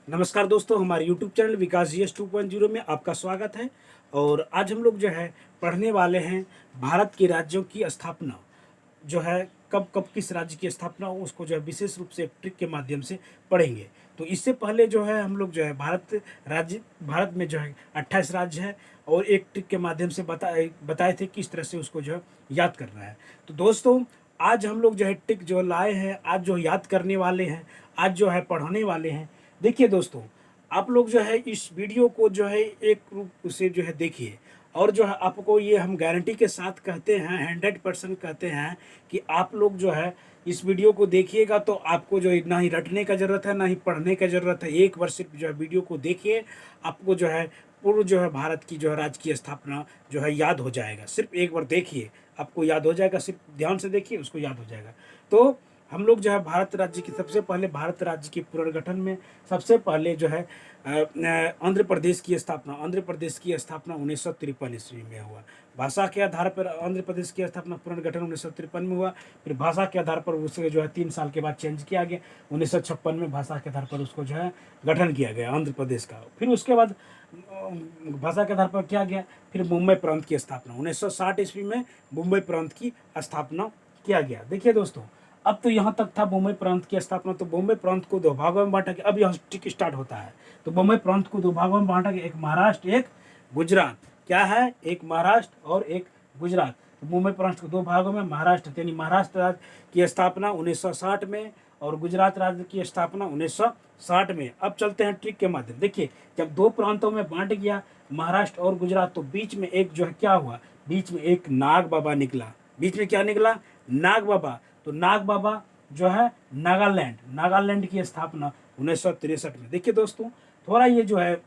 नमस्कार दोस्तों, हमारे YouTube चैनल विकास जीएस 2.0 में आपका स्वागत है। और आज हम लोग जो है पढ़ने वाले हैं भारत के राज्यों की स्थापना, जो है कब कब किस राज्य की स्थापना हो उसको जो है विशेष रूप से एक ट्रिक के माध्यम से पढ़ेंगे। तो इससे पहले जो है हम लोग जो है भारत में जो है 28 राज्य है और एक ट्रिक के माध्यम से बताए थे किस तरह से उसको जो है याद करना है। तो दोस्तों, आज हम लोग जो है ट्रिक जो लाए हैं, आज जो याद करने वाले हैं, आज जो है पढ़ाने वाले हैं। देखिए दोस्तों, आप लोग जो है इस वीडियो को जो है एक रूप से जो है देखिए, और जो है आपको ये हम गारंटी के साथ कहते हैं, 100% कहते हैं कि आप लोग जो है इस वीडियो को देखिएगा तो आपको जो है ना ही रटने का ज़रूरत है ना ही पढ़ने का ज़रूरत है। एक बार सिर्फ जो है वीडियो को देखिए, आपको जो है पूर्व जो है भारत की जो है राज्य की स्थापना जो है याद हो जाएगा। सिर्फ एक बार देखिए, आपको याद हो जाएगा। सिर्फ ध्यान से देखिए, उसको याद हो जाएगा। तो हम लोग जो है भारत राज्य की सबसे पहले भारत राज्य के पुनर्गठन में सबसे पहले जो है आंध्र प्रदेश की स्थापना 1953 ईस्वी में हुआ। भाषा के आधार पर आंध्र प्रदेश की स्थापना पुनर्गठन 1953 में हुआ। फिर भाषा के आधार पर उसे जो है 3 साल के बाद चेंज किया गया। 1956 में भाषा के आधार पर उसको जो है गठन किया गया आंध्र प्रदेश का। फिर उसके बाद भाषा के आधार पर किया गया। फिर मुंबई प्रांत की स्थापना 1960 ईस्वी में मुंबई प्रांत की स्थापना किया गया। देखिए दोस्तों, अब तो यहाँ तक था मुंबई प्रांत की स्थापना। तो मुंबई प्रांत को 2 भागों में बांटा गया। अब यहाँ ट्रिक स्टार्ट होता है। तो मुंबई प्रांत को 2 भागों में बांटा गया, एक महाराष्ट्र, एक गुजरात। क्या है? एक महाराष्ट्र और एक गुजरात। तो मुंबई प्रांत को 2 भागों में, महाराष्ट्र यानी महाराष्ट्र राज्य की स्थापना 1960 में और गुजरात राज्य की स्थापना 1960 में। अब चलते हैं ट्रिक के माध्यम। देखिए, जब 2 प्रांतों में बांट गया महाराष्ट्र और गुजरात, तो बीच में एक जो है क्या हुआ, बीच में एक नाग बाबा निकला। बीच में क्या निकला? नाग बाबा। तो नाग बाबा जो है नागालैंड की स्थापना 1963 में। देखिए दोस्तों, थोड़ा ये जो है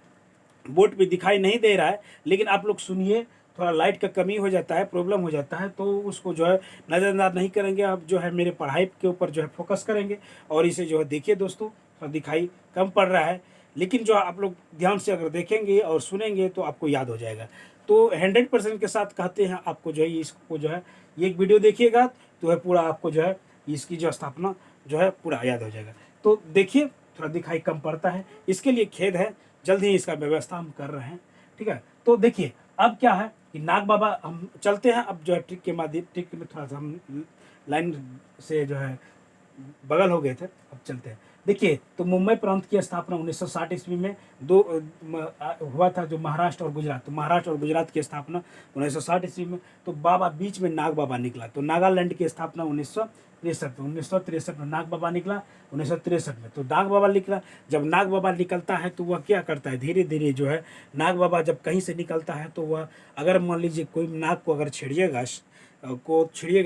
बोर्ड पे दिखाई नहीं दे रहा है, लेकिन आप लोग सुनिए। थोड़ा लाइट का कमी हो जाता है, प्रॉब्लम हो जाता है, तो उसको जो है नज़रअंदाज नहीं करेंगे। आप जो है मेरे पढ़ाई के ऊपर जो है फोकस करेंगे और इसे जो है देखिए दोस्तों, थोड़ा दिखाई कम पड़ रहा है, लेकिन जो आप लोग ध्यान से अगर देखेंगे और सुनेंगे तो आपको याद हो जाएगा। तो 100% के साथ कहते हैं आपको जो है इसको जो है ये एक वीडियो देखिएगा तो है पूरा आपको जो है इसकी जो स्थापना जो है पूरा याद हो जाएगा। तो देखिए, थोड़ा दिखाई कम पड़ता है, इसके लिए खेद है। जल्द ही इसका व्यवस्था हम कर रहे हैं, ठीक है। तो देखिए, अब क्या है कि नाग बाबा, हम चलते हैं अब जो है ट्रिक में थोड़ा सा हम लाइन से जो है बगल हो गए थे, अब चलते हैं। देखिए, तो मुंबई प्रांत की स्थापना 1960 ईस्वी में हुआ था, जो महाराष्ट्र और गुजरात। तो महाराष्ट्र और गुजरात की स्थापना 1960 ईस्वी में। तो बाबा बीच में नाग बाबा निकला। तो नागालैंड की स्थापना 1963 में नाग बाबा निकला। 1963 में तो नाग बाबा निकला। जब नाग बाबा निकलता है तो वह क्या करता है, धीरे धीरे जो है नाग बाबा जब कहीं से निकलता है तो वह, अगर मान लीजिए कोई नाग को अगर छेड़िएगा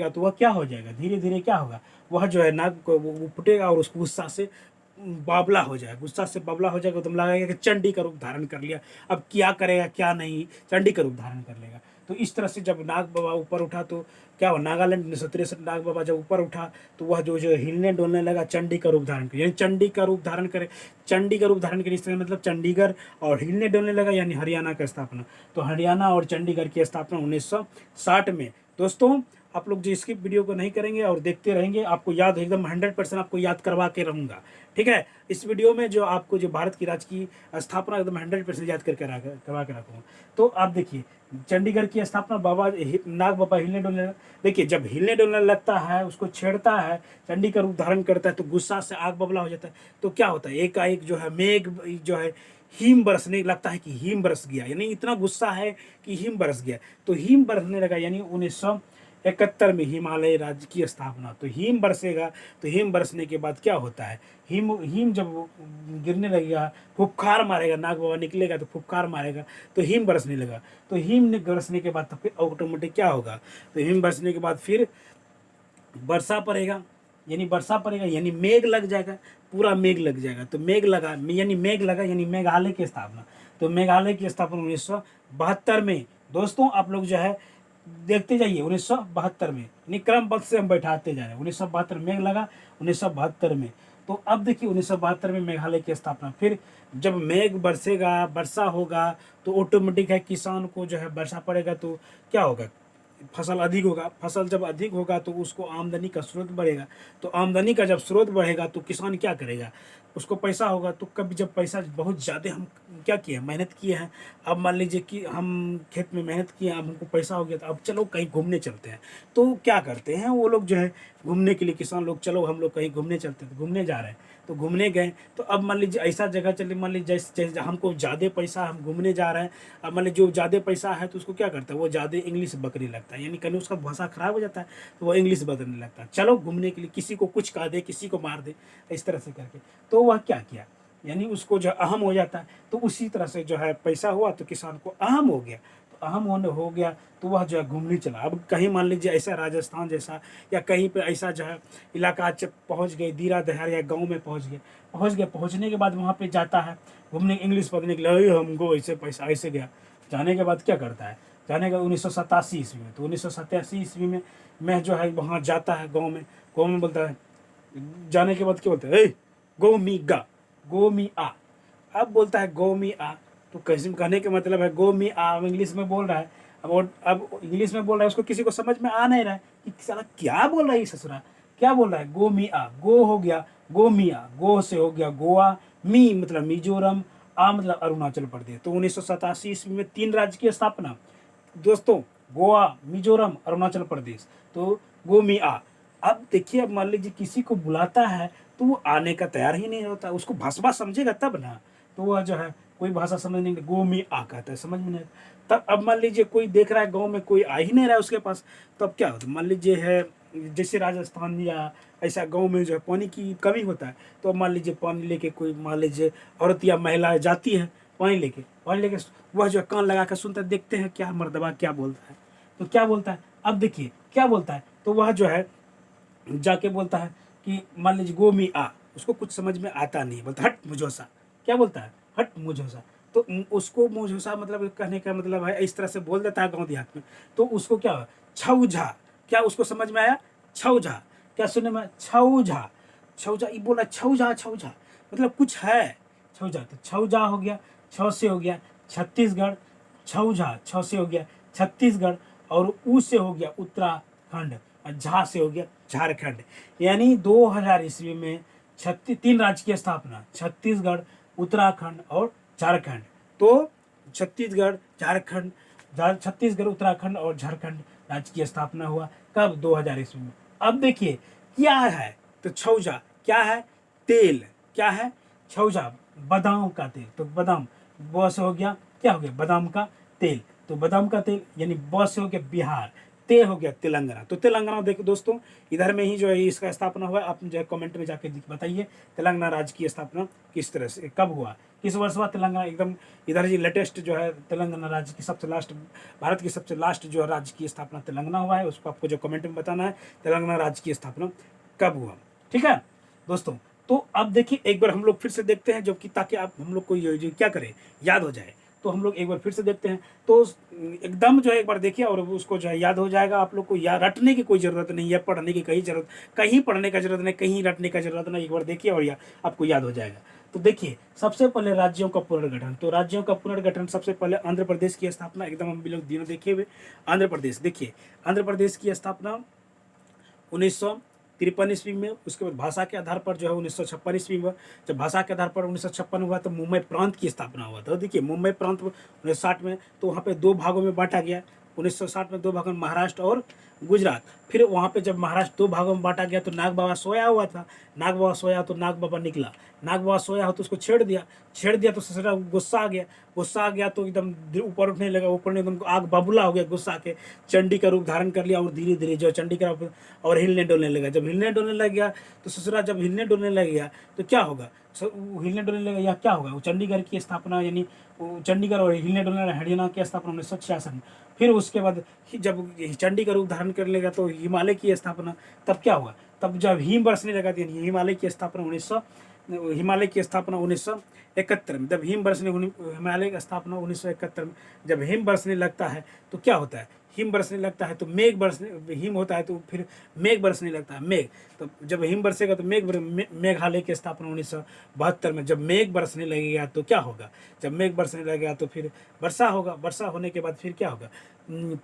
तो वह क्या हो जाएगा, धीरे धीरे क्या होगा, वह जो है नाग को वो फुटेगा और उसको गुस्सा से बावला हो जाएगा। गुस्सा से बावला हो जाएगा तो लगेगा कि चंडी का रूप धारण कर लिया। अब क्या करेगा क्या नहीं, चंडी का रूप धारण कर लेगा। तो इस तरह से जब नाग बाबा ऊपर उठा तो क्या हुआ, नागालैंड 1963 नाग बाबा जब ऊपर उठा तो वह जो जो हिलने डोलने लगा, चंडी का रूप धारण कर, यानी चंडी का रूप धारण करे। चंडी का रूप धारण करे इसका मतलब चंडीगढ़, और हिलने डोलने लगा यानी हरियाणा का स्थापना। तो हरियाणा और चंडीगढ़ की स्थापना 1960 में। दोस्तों, आप लोग जो इसकी वीडियो को नहीं करेंगे और देखते रहेंगे, आपको याद एकदम 100% आपको याद करवा के रहूँगा, ठीक है। इस वीडियो में जो आपको जो भारत की राज्य की स्थापना एकदम 100% याद करवा के रखूँगा। तो आप देखिए, चंडीगढ़ की स्थापना नाग बाबा हिलने डोलने। देखिए, जब हिलने डोलने लगता है, उसको छेड़ता है, चंडी का रूप धारण करता है, तो गुस्सा से आग बबला हो जाता है। तो क्या होता है, एकाएक जो है मेघ जो है हिम बरसने लगता है कि हिम बरस गया, यानी इतना गुस्सा है कि हिम बरस गया। तो हिम बरसने लगा यानी 1971 में हिमालय राज्य की स्थापना। तो हिम बरसेगा, तो हिम बरसने के बाद क्या होता है, हिम हिम जब गिरने लगेगा, फुफकार मारेगा, नाग बाबा निकलेगा तो फुफकार मारेगा, तो हिम बरसने लगा। तो हिम बरसने के बाद तो फिर ऑटोमेटिक क्या होगा, तो हिम बरसने के बाद फिर वर्षा पड़ेगा यानी मेघ लग जाएगा, पूरा मेघ लग जाएगा। तो मेघ लगा यानी मेघालय की स्थापना। तो मेघालय की स्थापना 1972 में। दोस्तों, आप लोग जो है देखते जाइए, 1972 में, यानी क्रमबद्ध से हम बैठाते जा रहे हैं। 1972 मेघ लगा 1972 में। तो अब देखिए 1972 में मेघालय की स्थापना। फिर जब मेघ बरसेगा, वर्षा होगा, तो ऑटोमेटिक है किसान को जो है वर्षा पड़ेगा तो क्या होगा, फसल अधिक होगा, फसल जब अधिक होगा तो उसको आमदनी का स्रोत बढ़ेगा, तो आमदनी का जब स्रोत बढ़ेगा तो किसान क्या करेगा, उसको पैसा होगा। तो कभी जब पैसा बहुत ज़्यादा हम क्या किए हैं, मेहनत किए हैं, अब मान लीजिए कि हम खेत में मेहनत किए, अब हमको पैसा हो गया, तो अब चलो कहीं घूमने चलते हैं। तो क्या करते हैं वो लोग जो है घूमने के लिए, किसान लोग, चलो हम लोग कहीं घूमने चलते हैं, तो घूमने जा रहे हैं, तो घूमने गए, तो अब मान लीजिए ऐसा जगह चले, मान लीजिए जैसे जैसे हमको ज़्यादा पैसा, हम घूमने जा रहे हैं, अब मान लीजिए जो ज़्यादा पैसा है तो उसको क्या करता है, वो ज़्यादा इंग्लिश बकने लगता है, यानी कहीं उसका भाषा खराब हो जाता है तो वो इंग्लिश बकने लगता है। चलो घूमने के लिए किसी को कुछ कह दे, किसी को मार दे, इस तरह से करके, तो वह क्या किया, यानी उसको जो अहम हो जाता है। तो उसी तरह से जो है पैसा हुआ तो किसान को अहम हो गया, तो अहम होने हो गया तो वह जो है घूमने चला। अब कहीं मान लीजिए ऐसा राजस्थान जैसा या कहीं पे ऐसा जो है इलाका जब पहुंच गए, दीरा दहार या गांव में पहुंच गए, पहुंचने के बाद वहाँ पे जाता है घूमने, इंग्लिश पढ़ने के लिए, हमको ऐसे पैसा ऐसे गया। जाने के बाद क्या करता है, जाने का 1987 ईस्वी में, तो 1987 ईस्वी में जो है वहाँ जाता है गाँव में बोलता है, जाने के बाद क्या बोलता है, गो मी गा, गो मी आ। अब बोलता है गो मी आ, तो कैसे कहने का मतलब है गो मी आ, इंग्लिश में बोल रहा है। अब इंग्लिश में बोल रहा है, उसको किसी को समझ में आ नहीं रहा है कि साला क्या बोल रहा है ये ससुरा, क्या बोल रहा है। गो मी आ, गो हो गया गो मी आ, गो से हो गया गोवा, मी मतलब मिजोरम, आ मतलब अरुणाचल प्रदेश। तो 1987 ईस्वी में 3 राज्य की स्थापना दोस्तों, गोवा, मिजोरम, अरुणाचल प्रदेश। तो गो मी आ। अब देखिए, अब मान लीजिए किसी को बुलाता है तो वो आने का तैयार ही नहीं होता, उसको भाषा समझेगा तब ना, तो वह जो है कोई भाषा समझ नहीं, गो मी आ कहता है, समझ में नहीं। तब अब मान लीजिए कोई देख रहा है गांव में कोई आ ही नहीं रहा है उसके पास, तो अब क्या होता है, मान लीजिए है जैसे राजस्थान या ऐसा गांव में जो है पानी की कमी होता है, तो अब मान लीजिए पानी लेके कोई, मान लीजिए औरत या महिला जाती है पानी लेके वह जो कान लगा कर सुनता है, देखते हैं क्या मर्दबा क्या बोलता है। तो क्या बोलता है, अब देखिए क्या बोलता है, तो वह जो है जाके बोलता है कि मान लीजिए गो मी आ, उसको कुछ समझ में आता नहीं, बोलता हट मुझोसा, क्या बोलता है, हट मुझोसा। तो उसको मुझोसा मतलब कहने का मतलब है, इस तरह से बोल देता है गाँव देहात में, तो उसको क्या छौझा, क्या उसको समझ में आया, छौझा, क्या सुनने में, छौझा, छौझा, ये बोला छौझा मतलब कुछ है, छौझा। तो छौझा हो गया, छ से हो गया छत्तीसगढ़, छौझा, छ से हो गया छत्तीसगढ़, और ऊ से हो गया उत्तराखंड, और झा से हो गया झारखंड। यानी 2000 ईस्वी में 3 राज्य की स्थापना, छत्तीसगढ़, उत्तराखंड और झारखंड। तो छत्तीसगढ़, उत्तराखंड और झारखंड राज्य की स्थापना हुआ कब, 2000 ईस्वी में। अब देखिए क्या है, तो छौझा क्या है, तेल, क्या है, छौझा बादाम का तेल, तो बादाम, ब से हो गया क्या हो गया, बादाम का तेल, तो बादाम का तेल, यानी ब से हो गया बिहार, ते हो गया तेलंगाना। तो तेलंगाना देखो दोस्तों, इधर में ही जो है इसका स्थापना हुआ। आप जो है कमेंट में जाके बताइए तेलंगाना राज्य की स्थापना किस तरह से, कब हुआ, किस वर्ष हुआ तेलंगाना। एकदम इधर जी लेटेस्ट जो है तेलंगाना राज्य की सबसे लास्ट, भारत की सबसे लास्ट जो है राज्य की स्थापना तेलंगाना हुआ है, उसको आपको जो कमेंट में बताना है तेलंगाना राज्य की स्थापना कब हुआ, ठीक है दोस्तों। तो अब देखिए एक बार हम लोग फिर से देखते हैं, जो कि ताकि आप हम लोग को ये क्या करें, याद हो जाए। तो हम लोग एक बार फिर से देखते हैं, तो एकदम जो है एक बार देखिए और उसको जो है याद हो जाएगा। आप लोग को याद रटने की कोई ज़रूरत नहीं है, पढ़ने की कहीं पढ़ने का जरूरत नहीं, कहीं रटने का जरूरत नहीं, एक बार देखिए और आपको याद हो जाएगा। तो देखिए सबसे पहले राज्यों का पुनर्गठन, तो राज्यों का पुनर्गठन सबसे पहले आंध्र प्रदेश की स्थापना, एकदम हम लोग दिनों देखे हुए आंध्र प्रदेश। देखिए आंध्र प्रदेश की स्थापना 1953 ईस्वी में, उसके बाद भाषा के आधार पर जो है 1956 ईस्वी में। जब भाषा के आधार पर 1956 हुआ तो मुंबई प्रांत की स्थापना हुआ था। देखिए मुंबई प्रांत 1960 में, तो वहाँ पे 2 भागों में बांटा गया। 1960 में 2 भागों में, महाराष्ट्र और गुजरात। फिर वहाँ पे जब महाराष्ट्र 2 भागों में बांटा गया तो नाग बाबा सोया हुआ था, नाग बाबा सोया तो नाग बाबा निकला, नाग बाबा सोया हो तो उसको छेड़ दिया तो ससुरा गुस्सा आ गया तो एकदम ऊपर उठने लगा, ऊपर एकदम आग बबूला हो गया गुस्सा के, चंडी का रूप धारण कर लिया और धीरे धीरे जो चंडी का और हिलने डुलने लगा। जब हिलने डुलने लग गया तो ससुरा जब हिलने डुलने लग गया तो क्या होगा, हिलने डुलने लगा या क्या होगा, वो चंडीगढ़ की स्थापना, यानी चंडीगढ़ और हिलने डुलने हरियाणा की स्थापना 1966 में। फिर उसके बाद जब चंडी का रूप धारण कर लेगा तो हिमालय की स्थापना, तब क्या हुआ, तब जब हिम बरसने लगा तो हिमालय की स्थापना 1971 में। जब हिमालय की स्थापना 1971 में जब हिम बरसने लगता है तो क्या होता है, हिम बरसने लगता है तो हिम होता है तो फिर मेघ बरसने लगता है, मेघ। तो जब हिम बरसेगा तो मेघालय की स्थापना 1972 में। जब मेघ बरसने लगेगा तो क्या होगा, जब मेघ बरसने लगेगा तो फिर वर्षा होगा, वर्षा होने के बाद फिर क्या होगा,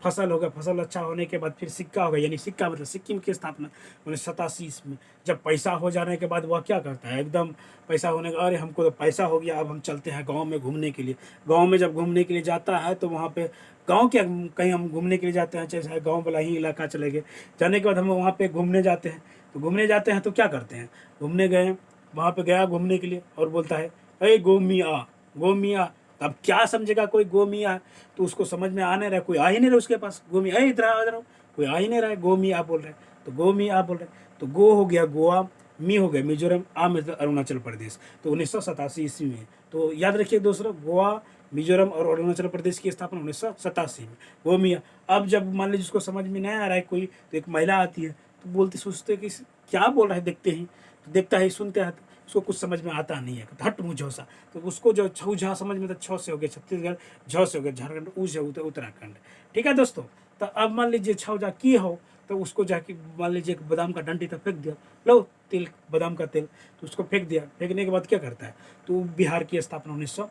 फसल हो गया, फसल अच्छा होने के बाद फिर सिक्का हो गया, यानी सिक्का मतलब सिक्किम की स्थापना 1987 में। जब पैसा हो जाने के बाद वह क्या करता है, एकदम पैसा होने का, अरे हमको तो पैसा हो गया, अब हम चलते हैं गाँव में घूमने के लिए। गाँव में जब घूमने के लिए जाता है तो वहाँ पे गाँव क्या, कहीं हम घूमने के लिए जाते हैं, चाहे गाँव वाला ही इलाका चले गए, जाने के बाद हम वहाँ पे घूमने जाते हैं। तो घूमने जाते हैं तो क्या करते हैं, घूमने गए, वहाँ पे गया घूमने के लिए और बोलता है अरे गो मियाँ, गो मियाँ। अब क्या समझेगा कोई गो मियाँ, तो उसको समझ में आ नहीं रहा, कोई आ ही नहीं रहा उसके पास, गो मियाँ इधर आओ इधर आओ, कोई आ ही नहीं रहा है, गो मियाँ बोल रहे हैं, तो गो मियाँ बोल रहे हैं। तो गो हो गया गोवा, मी हो गया मिजोरम, आ मतलब अरुणाचल प्रदेश। तो 1987 ईस्वी में, तो याद रखिए दोस्तों, गोवा, मिजोरम और अरुणाचल प्रदेश की स्थापना 1987 में, गो मियाँ। अब जब मान लीजिए जिसको समझ में नहीं आ रहा है कोई, तो एक महिला आती है, तो बोलते सोचते कि क्या बोल रहा है, देखते ही तो देखता है, सुनते हैं, उसको कुछ समझ में आता नहीं है, तो हट मुँह झोसा। तो उसको जो छऊ झा समझ में, तो छ से हो गया छत्तीसगढ़, झ से हो गया झारखंड, ऊ से उत्तराखंड। ठीक है दोस्तों, तो अब मान लीजिए छऊ झा की हो, तो उसको जाके मान लीजिए एक बादाम का डंडी था, फेंक दिया, लो तेल, बादाम का तेल, तो उसको फेंक दिया। फेंकने के बाद क्या करता है, तो बिहार की स्थापना 1900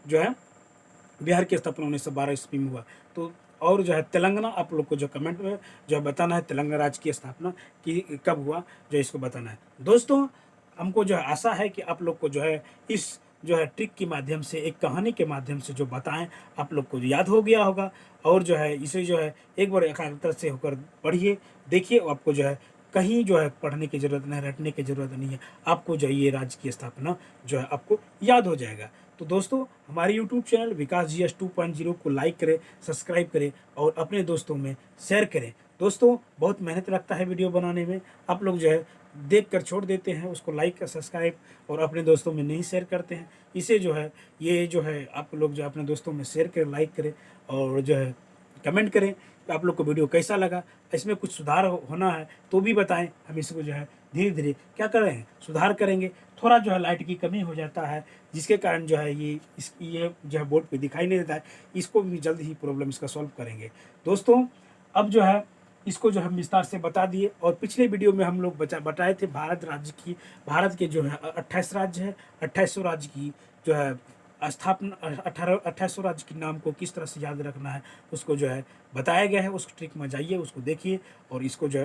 जो है, बिहार की स्थापना 1912 ईस्वी में हुआ। तो और जो है तेलंगाना, आप लोग को जो कमेंट में जो है बताना है तेलंगाना राज्य की स्थापना कि कब हुआ, जो इसको बताना है दोस्तों। हमको जो है आशा है कि आप लोग को जो है इस जो है ट्रिक के माध्यम से, एक कहानी के माध्यम से जो बताएं, आप लोग को याद हो गया होगा। और जो है इसे जो है एक बार एकाग्रता से होकर पढ़िए, देखिए, आपको जो है कहीं जो है पढ़ने की ज़रूरत नहीं, रटने की ज़रूरत नहीं है, आपको जो है ये राज्य की स्थापना जो है आपको याद हो जाएगा। तो दोस्तों, हमारे यूट्यूब चैनल विकास GS 2.0 को लाइक करें, सब्सक्राइब करें और अपने दोस्तों में शेयर करें। दोस्तों, बहुत मेहनत लगता है वीडियो बनाने में, आप लोग जो है देख कर छोड़ देते हैं, उसको लाइक सब्सक्राइब और अपने दोस्तों में नहीं शेयर करते हैं। इसे जो है ये जो है आप लोग जो अपने दोस्तों में शेयर करें, लाइक करें और जो है कमेंट करें कि आप लोग को वीडियो कैसा लगा, इसमें कुछ सुधार होना है तो भी बताएं, हम इसको जो है धीरे धीरे क्या कर रहे हैं, सुधार करेंगे। थोड़ा जो है लाइट की कमी हो जाता है, जिसके कारण जो है ये जो है बोर्ड पे दिखाई नहीं देता है, इसको भी जल्द ही प्रॉब्लम इसका सॉल्व करेंगे। दोस्तों, अब जो है इसको जो हम विस्तार से बता दिए, और पिछले वीडियो में हम लोग बताए थे भारत के जो है 28 राज्य है, 2800 राज्य की जो है स्थापना, 2800 राज्य के नाम को किस तरह से याद रखना है, उसको जो है बताया गया है। उस ट्रिक में जाइए, उसको देखिए और इसको जो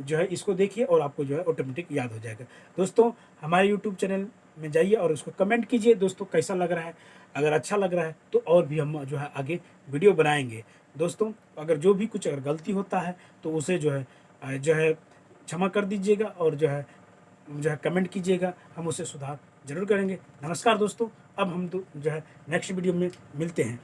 है इसको देखिए और आपको जो है ऑटोमेटिक याद हो जाएगा। दोस्तों, हमारे यूट्यूब चैनल में जाइए और उसको कमेंट कीजिए दोस्तों कैसा लग रहा है। अगर अच्छा लग रहा है तो और भी हम जो है आगे वीडियो बनाएंगे। दोस्तों, अगर जो भी कुछ अगर गलती होता है तो उसे जो है क्षमा कर दीजिएगा और जो है कमेंट कीजिएगा, हम उसे सुधार जरूर करेंगे। नमस्कार दोस्तों, अब हम तो जो है नेक्स्ट वीडियो में मिलते हैं।